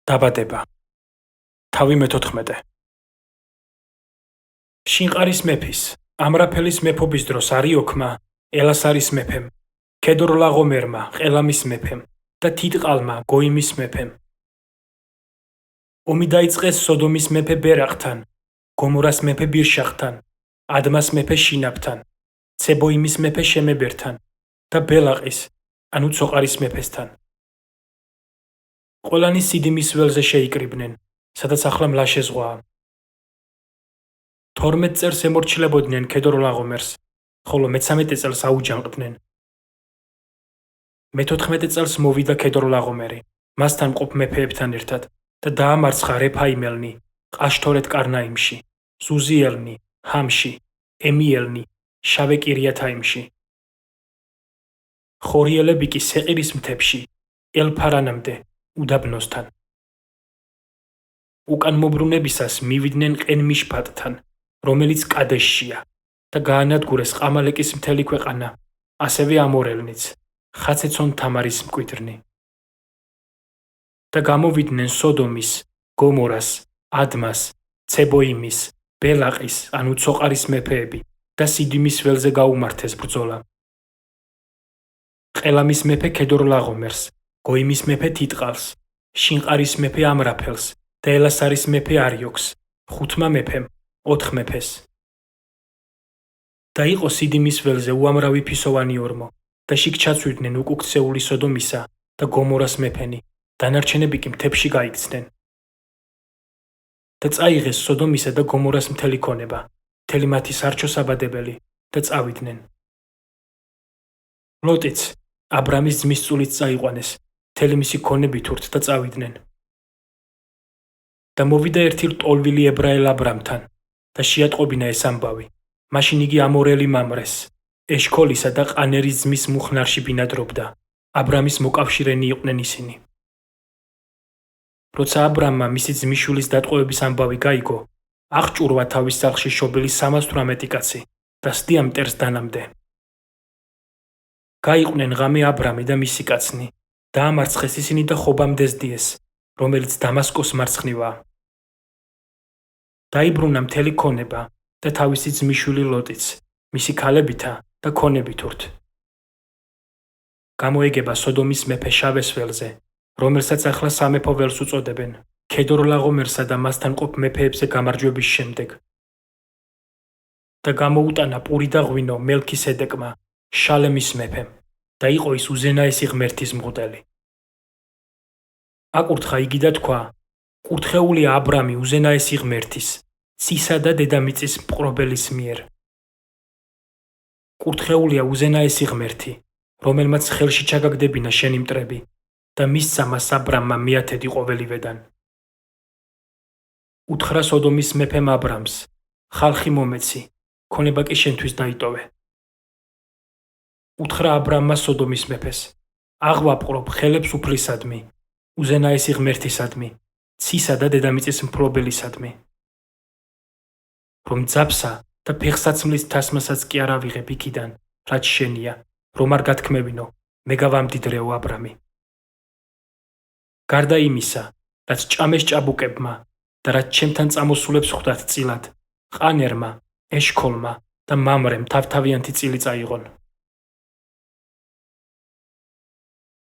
დაბადება. თავი მე-14. შინყარის მეფის, ამრაფელის მეფობის დროს არიოქმა, ელასარის მეფემ, ქედორლაღომერმა, ყელამის მეფემ და თიტყალმა, გოიმის მეფემ. ომი დაიწყეს სოდომის მეფე ბერაყთან, გომორას მეფე ბირშახთან, ადმას მეფე შინაფთან, ცებოიმის მეფე შემებერთან და ბელაყის, ანუ ცოყარის მეფესთან. ყველანი სიდიმის ველზე შეიკრიბნენ, სადაც ახლა მლა შეზღვაა. 12 წელს ემორჩილებოდნენ ქედორლაღომერს, ხოლო მე-13 წელს აუჯანყდნენ. მე-14 წელს მოვიდა ქედორლაღომერი, მასთან მყოფ მეფეებთან ერთად და დაამარცხა რეფაიმელნი, ყაშთორეთ-კარნაიმში, ზუზიელნი, ჰამში, ემიელნი, შავე კირიათაიმში. ხორიელები კი სეყირის მთებში, ელ-ფარანამდე, უდაბნოსთან. უკან მობრუნებისას მივიდნენ ყენ-მიშფატთან, რომელიც კადეშშია და გაანადგურეს ყამალეკის მთელი ქვეყანა, ასევე ამორელნიც, ხაცეცონ თამარის მკვიდრნი. და გამოვიდნენ სოდომის, გომორას, ადმას, ცებოიმის, ბელაყის, ანუ ცოყარის მეფეები და სიდიმის ველზე გაუმართეს ბრძოლა. ყელამის მეფე ქედორლაღომერს, გოიმის მეფე თიტყალს, შინყარის მეფე ამრაფელს და ელასარის მეფე არიოქს, 5 მეფემ, 4 მეფეს. და იყო სიდიმის ველზე უამრავი ფისოვანი ორმო და შიგ ჩაცვიდნენ უკუქცეული სოდომისა და გომორას მეფენი, დანარჩენები კი მთებში გაიქცნენ. და წაიღეს სოდომისა და გომორას მთელი ქონება, მთელი მათი სარჩო-საბადებელი და წავიდნენ. ლოტიც, აბრამის ძმის წულით წაიყვანეს, მთელი მისი ქონებით ურთ და წავიდნენ. და მოვიდა ერთი რტოლვილი ებრაელ აბრამთან და შეატყობინა ეს ამბავი. მაშინ იგი ამორელი მამრეს, ეშქოლისა და ყანერის ძმის მუხნარში ბინადრობდა. აბრამის მოკავშირენი იყვნენ ისინი. როცა აბრამმა მისი ძმისშვილის დატყვევების ამბავი გაიგო, აღჭურვა თავის სახლში შობილი 318 კაცი და სდია მტერს დანამდე. გაიყვნენ ღამე აბრამი და მისი კაცნი, დაამარცხეს ისინი და ხობამდეს დიეს, რომელიც დამასკოს მარცხნივაა. დაიბრუნა მთელი ქონება და თავისი ძმისშვილი ლოტიც, მისი ქალებითა და ქონებით ურთ. გამოეგება სოდომის მეფე შავეს ველზე, რომელსაც ახლა სამეფო ველს უწოდებენ, ქედორლაღომერსა და მასთან მყოფ მეფეებზე გამარჯვების შემდეგ. და გამოუტანა პური და ღვინო მელქისედეკმა, შალემის მეფემ და იყო ის უზენაესი ღმერთის მღვდელი. აკურთხა იგი და თქვა: კურთხეულია აბრამი უზენაესი ღმერთის, ცისა და დედამიწის მპყრობელის მიერ. კურთხეულია უზენაესი ღმერთი, რომელმაც ხელში ჩაგაგდებინა შენი მტრები და მისცა მას აბრამმა მეათედი ყოველივედან. უთხრა სოდომის მეფემ აბრამს: ხალხი მომეცი, ქონება კი შენთვის დაიტოვე. უთხრა აბრამმა სოდომის მეფეს: აღვაპყრობ ხელებს უფლისადმი, უზენაესი ღმერთისადმი, ცისა და დედამიწის მფლობელისადმი. რომ ძაბსა და ფეხსაცმლის თასმასაც კი არ ავიღებ იქიდან, რაც შენია, რომ არ გათქმევინო, მე გავამდიდრეო აბრამი. გარდა იმისა, რაც ჭამეს ჭაბუკებმა და რაც ჩემთან წამოსულებს ხვდათ წილად, ყანერმა, ეშქოლმა და მამრემ თავთავიანთი წილი წაიღონ.